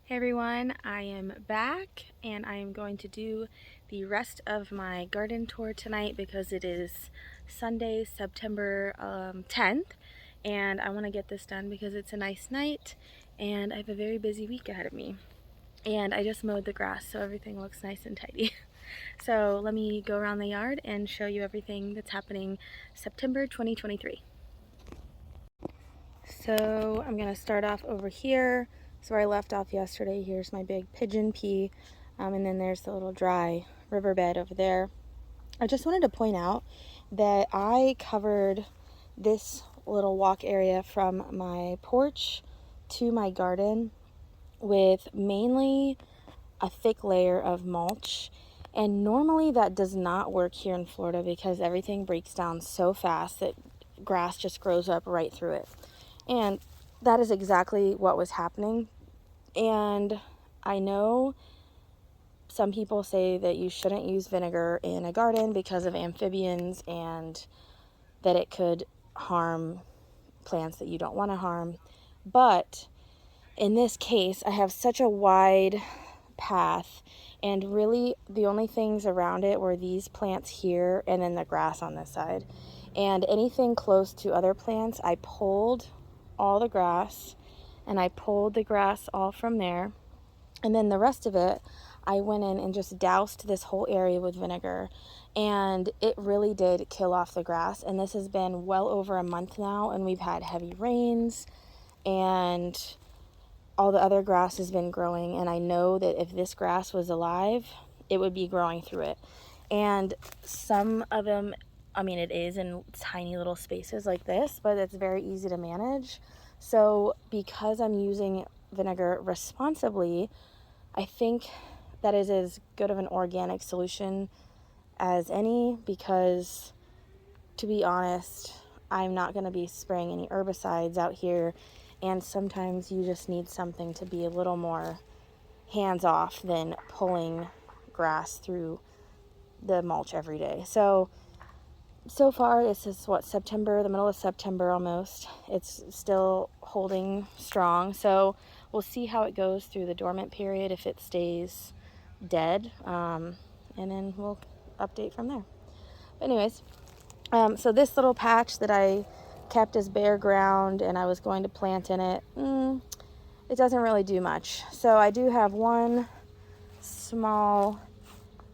Hey everyone, I am back and I am going to do the rest of my garden tour tonight because it is Sunday, September 10th, and I want to get this done because it's a nice night and I have a very busy week ahead of me. And I just mowed the grass so everything looks nice and tidy. So let me go around the yard and show you everything that's happening September 2023. So I'm going to start off over here. So where I left off yesterday, here's my big pigeon pea, and then there's the little dry riverbed over there. I just wanted to point out that I covered this little walk area from my porch to my garden with mainly a thick layer of mulch. And normally that does not work here in Florida because everything breaks down so fast that grass just grows up right through it. And that is exactly what was happening. And I know some people say that you shouldn't use vinegar in a garden because of amphibians and that it could harm plants that you don't want to harm. But in this case, I have such a wide path, and really the only things around it were these plants here and then the grass on this side. And anything close to other plants, I pulled all the grass, and I pulled the grass all from there. And then the rest of it, I went in and just doused this whole area with vinegar, and it really did kill off the grass. And this has been well over a month now, and we've had heavy rains, and all the other grass has been growing. And I know that if this grass was alive, it would be growing through it. And some of them, I mean, it is in tiny little spaces like this, but it's very easy to manage. So because I'm using vinegar responsibly, I think that is as good of an organic solution as any, because to be honest, I'm not going to be spraying any herbicides out here, and sometimes you just need something to be a little more hands off than pulling grass through the mulch every day. So far, this is what, September, the middle of September almost. It's still holding strong. So we'll see how it goes through the dormant period, if it stays dead, and then we'll update from there. But anyways, so this little patch that I kept as bare ground and I was going to plant in it, it doesn't really do much. So I do have one small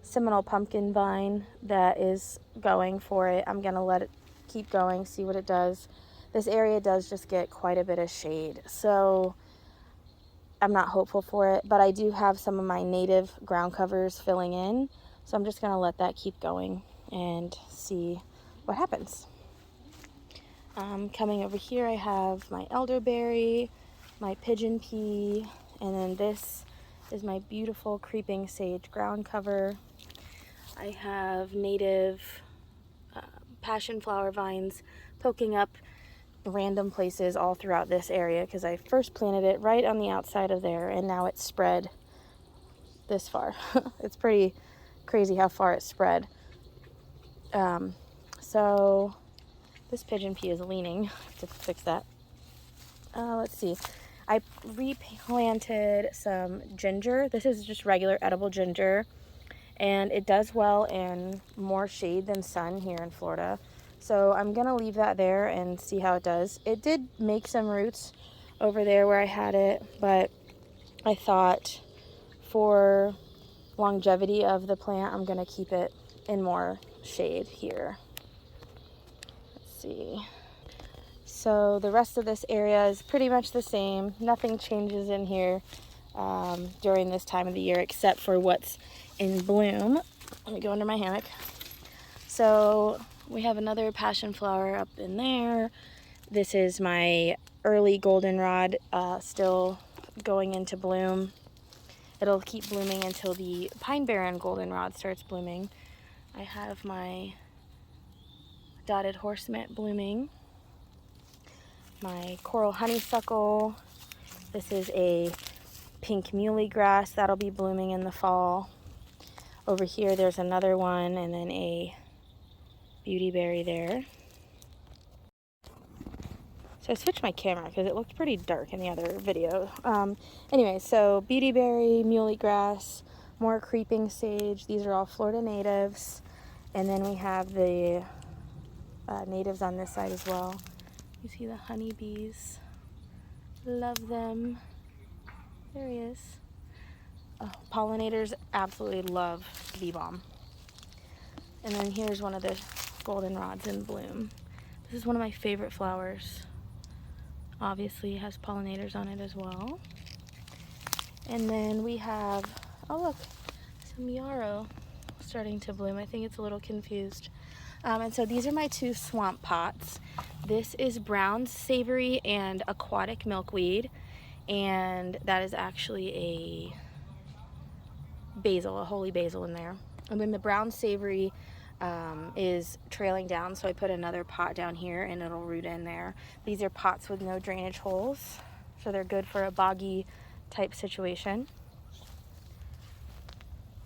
Seminole pumpkin vine that is going for it. I'm gonna let it keep going, see what it does. This area does just get quite a bit of shade, so I'm not hopeful for it, but I do have some of my native ground covers filling in, so I'm just gonna let that keep going and see what happens. Coming over here, I have my elderberry, my pigeon pea, and then this is my beautiful creeping sage ground cover. I have native passion flower vines poking up random places all throughout this area because I first planted it right on the outside of there, and now it's spread this far. It's pretty crazy how far it's spread. So this pigeon pea is leaning. I have to fix that. Let's see. I replanted some ginger. This is just regular edible ginger, and it does well in more shade than sun here in Florida. So I'm gonna leave that there and see how it does. It did make some roots over there where I had it, but I thought for longevity of the plant, I'm gonna keep it in more shade here. Let's see. So the rest of this area is pretty much the same. Nothing changes in here during this time of the year except for what's in bloom. Let me go under my hammock. So we have another passion flower up in there. This is my early goldenrod, still going into bloom. It'll keep blooming until the pine barren goldenrod starts blooming. I have my dotted horse mint blooming, my coral honeysuckle. This is a pink muley grass that'll be blooming in the fall. Over here there's another one, and then a beauty berry there. So I switched my camera because it looked pretty dark in the other video. Anyway, so beautyberry, muley grass, more creeping sage. These are all Florida natives. And then we have the natives on this side as well. You see the honeybees. Love them. There he is. Oh, pollinators absolutely love bee balm. And then here's one of the goldenrods in bloom. This is one of my favorite flowers. Obviously it has pollinators on it as well. And then we have, oh look, some yarrow starting to bloom. I think it's a little confused. And so these are my two swamp pots. This is brown savory and aquatic milkweed. And that is actually a basil, a holy basil in there. And then the brown savory is trailing down, so I put another pot down here and it'll root in there. These are pots with no drainage holes, so they're good for a boggy type situation.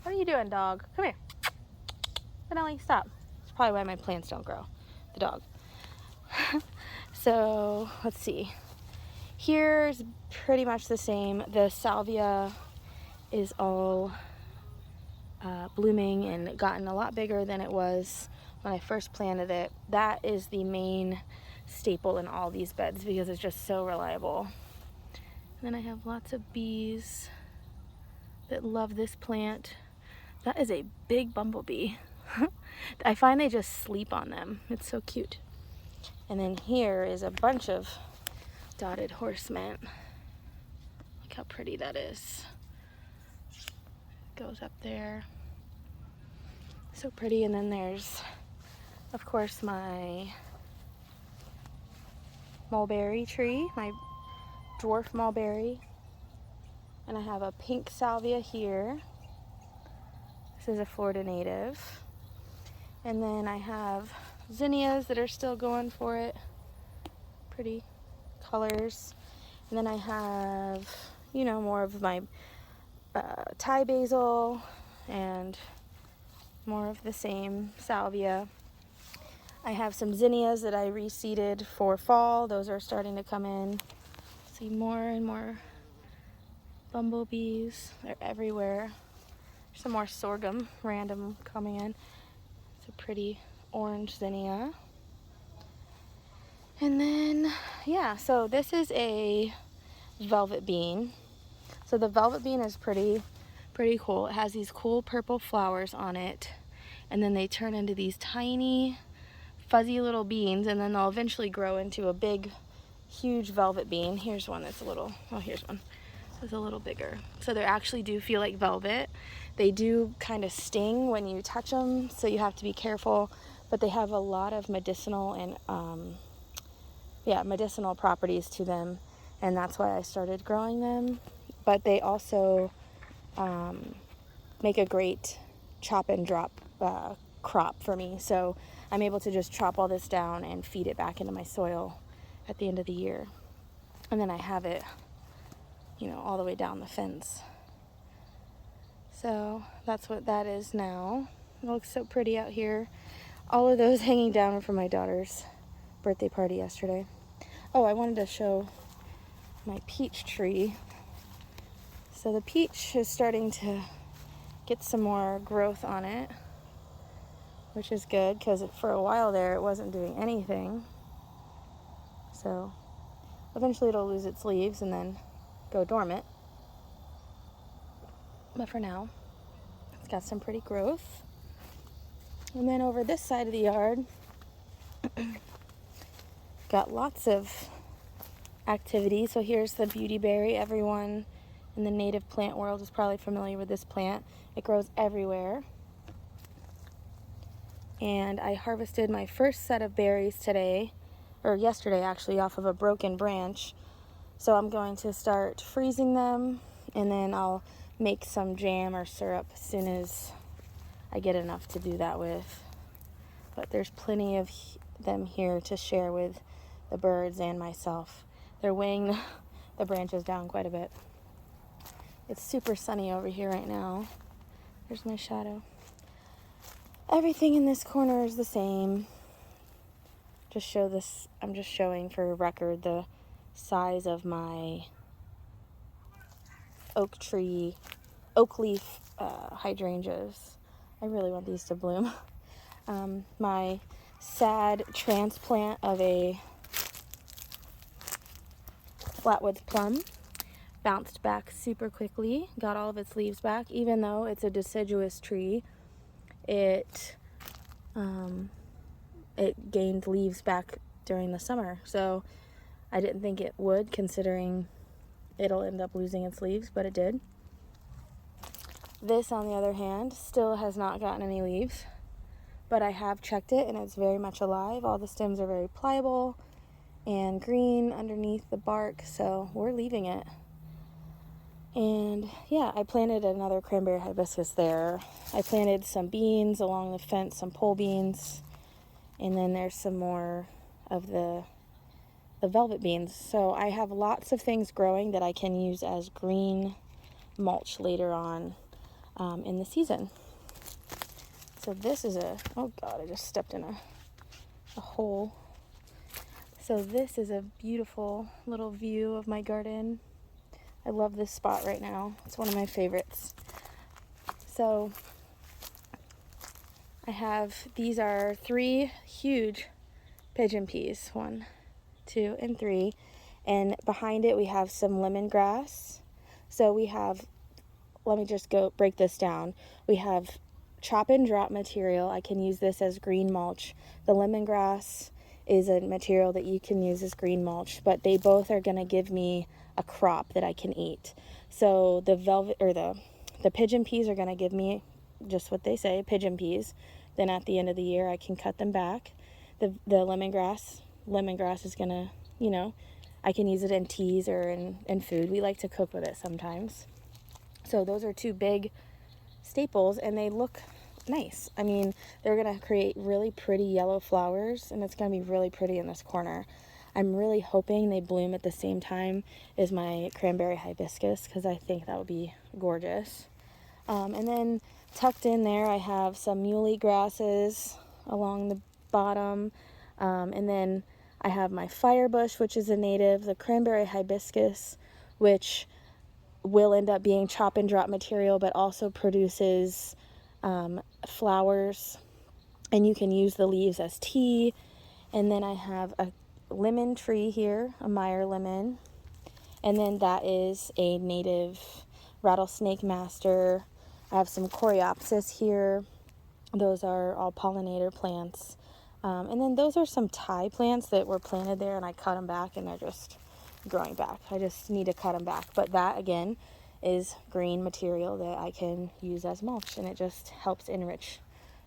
What are you doing, dog? Come here. Finale, stop. That's probably why my plants don't grow. The dog. So let's see. Here's pretty much the same. The salvia is all blooming and gotten a lot bigger than it was when I first planted it. That is the main staple in all these beds because it's just so reliable. And then I have lots of bees that love this plant. That is a big bumblebee. I find they just sleep on them. It's so cute. And then here is a bunch of dotted horse mint. Look how pretty that is. Goes up there. So pretty. And then there's, of course, my mulberry tree, my dwarf mulberry. And I have a pink salvia here. This is a Florida native. And then I have zinnias that are still going for it. Pretty colors. And then I have, you know, more of my Thai basil and more of the same salvia. I have some zinnias that I reseeded for fall. Those are starting to come in. See more and more bumblebees. They're everywhere. There's some more sorghum random coming in. It's a pretty orange zinnia. And then, yeah, so this is a velvet bean. So the velvet bean is pretty cool. It has these cool purple flowers on it. And then they turn into these tiny, fuzzy little beans. And then they'll eventually grow into a big, huge velvet bean. Here's one that's a little, oh, here's one. It's a little bigger. So they actually do feel like velvet. They do kind of sting when you touch them, so you have to be careful. But they have a lot of medicinal and medicinal properties to them, and that's why I started growing them. But they also make a great chop and drop crop for me, so I'm able to just chop all this down and feed it back into my soil at the end of the year. And then I have it, you know, all the way down the fence. So that's what that is now. It looks so pretty out here. All of those hanging down are from my daughter's birthday party yesterday. Oh, I wanted to show my peach tree. So the peach is starting to get some more growth on it, which is good because for a while there it wasn't doing anything. So eventually it'll lose its leaves and then go dormant. But for now, it's got some pretty growth. And then over this side of the yard, got lots of activity. So here's the beautyberry. Everyone in the native plant world is probably familiar with this plant. It grows everywhere. And I harvested my first set of berries today, or yesterday actually, off of a broken branch. So I'm going to start freezing them, and then I'll make some jam or syrup as soon as I get enough to do that with. But there's plenty of them here to share with the birds and myself. They're weighing the branches down quite a bit. It's super sunny over here right now. There's my shadow. Everything in this corner is the same. just show this. I'm just showing for record the size of my oak leaf hydrangeas. I really want these to bloom. My sad transplant of a flatwoods plum bounced back super quickly, got all of its leaves back. Even though it's a deciduous tree, it gained leaves back during the summer. So I didn't think it would, considering it'll end up losing its leaves, but it did. This, on the other hand, still has not gotten any leaves, but I have checked it and it's very much alive. All the stems are very pliable and green underneath the bark, so we're leaving it. And yeah, I planted another cranberry hibiscus there. I planted some beans along the fence, some pole beans, and then there's some more of the velvet beans. So I have lots of things growing that I can use as green mulch later on in the season. So this is oh God, I just stepped in a hole. So this is a beautiful little view of my garden. I love this spot right now. It's one of my favorites. So these are 3 huge pigeon peas. 1, 2, and 3. And behind it we have some lemongrass. So we have, let me just break this down. We have chop and drop material. I can use this as green mulch. The lemongrass is a material that you can use as green mulch, but they both are going to give me a crop that I can eat. So the pigeon peas are going to give me just what they say, pigeon peas. Then at the end of the year I can cut them back. The lemongrass is going to, I can use it in teas or in food. We like to cook with it sometimes. So those are 2 big staples, and they look nice. I mean, they're going to create really pretty yellow flowers, and it's going to be really pretty in this corner. I'm really hoping they bloom at the same time as my cranberry hibiscus, because I think that would be gorgeous. And then tucked in there, I have some muhly grasses along the bottom, and then I have my firebush, which is a native, the cranberry hibiscus, which will end up being chop and drop material, but also produces flowers, and you can use the leaves as tea. And then I have a lemon tree here, a Meyer lemon, and then that is a native rattlesnake master. I have some coreopsis here. Those are all pollinator plants. And then those are some Thai plants that were planted there, and I cut them back, and they're just growing back. I just need to cut them back. But that, again, is green material that I can use as mulch, and it just helps enrich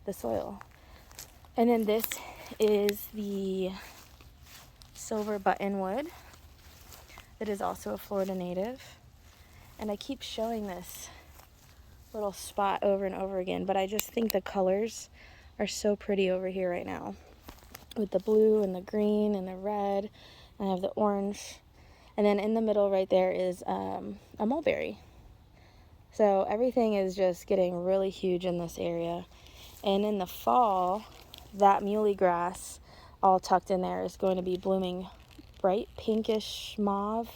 the soil. And then this is the silver buttonwood that is also a Florida native. And I keep showing this little spot over and over again, but I just think the colors are so pretty over here right now, with the blue and the green and the red, and I have the orange. And then in the middle right there is a mulberry. So everything is just getting really huge in this area. And in the fall, that muhly grass all tucked in there is going to be blooming bright pinkish mauve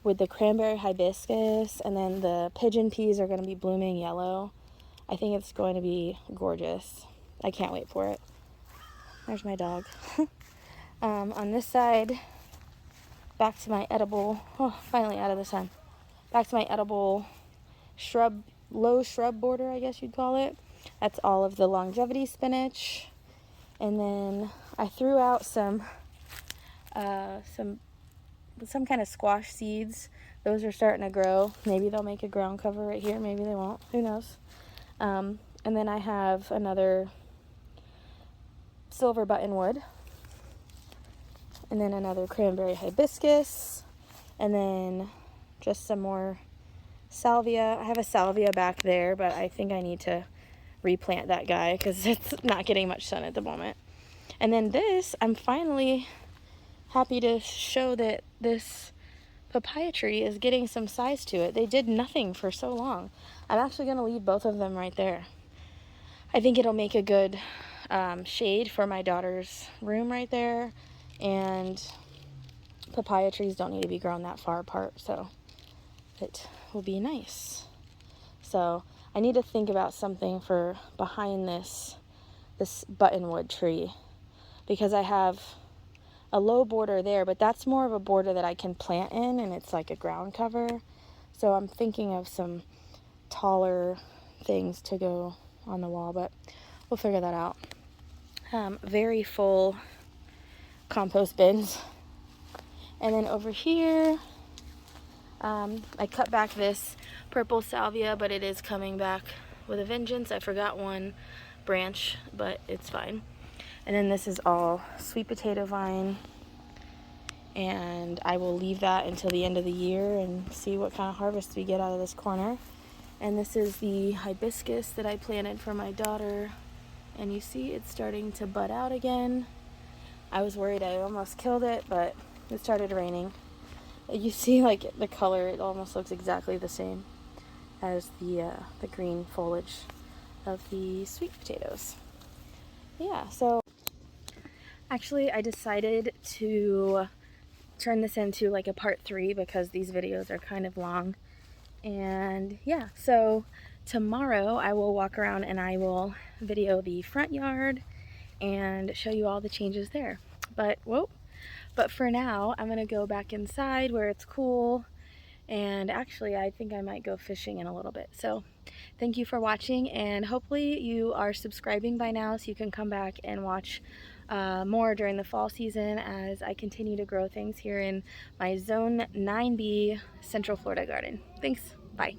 with the cranberry hibiscus, and then the pigeon peas are going to be blooming yellow. I think it's going to be gorgeous. I can't wait for it. There's my dog. On this side, back to my edible, finally out of the sun. Back to my edible low shrub border, I guess you'd call it. That's all of the longevity spinach. And then I threw out some kind of squash seeds. Those are starting to grow. Maybe they'll make a ground cover right here. Maybe they won't. Who knows? And then I have another silver buttonwood. And then another cranberry hibiscus. And then just some more salvia. I have a salvia back there, but I think I need to replant that guy because it's not getting much sun at the moment. And then this, I'm finally happy to show that this papaya tree is getting some size to it. They did nothing for so long. I'm actually going to leave both of them right there. I think it'll make a good shade for my daughter's room right there, and papaya trees don't need to be grown that far apart, so it will be nice. So I need to think about something for behind this buttonwood tree, because I have a low border there, but that's more of a border that I can plant in, and it's like a ground cover. So I'm thinking of some taller things to go on the wall, but we'll figure that out. Very full compost bins. And then over here, I cut back this purple salvia, but it is coming back with a vengeance. I forgot one branch, but it's fine. And then this is all sweet potato vine, and I will leave that until the end of the year and see what kind of harvest we get out of this corner. And this is the hibiscus that I planted for my daughter, and you see it's starting to bud out again. I was worried I almost killed it, but it started raining. You see, like, the color, it almost looks exactly the same as the green foliage of the sweet potatoes. Yeah, so actually I decided to turn this into like a part 3 because these videos are kind of long. And yeah, so tomorrow I will walk around and I will video the front yard and show you all the changes there. But for now I'm gonna go back inside where it's cool, and actually I think I might go fishing in a little bit. So thank you for watching, and hopefully you are subscribing by now so you can come back and watch more during the fall season as I continue to grow things here in my Zone 9B Central Florida garden. Thanks. Bye.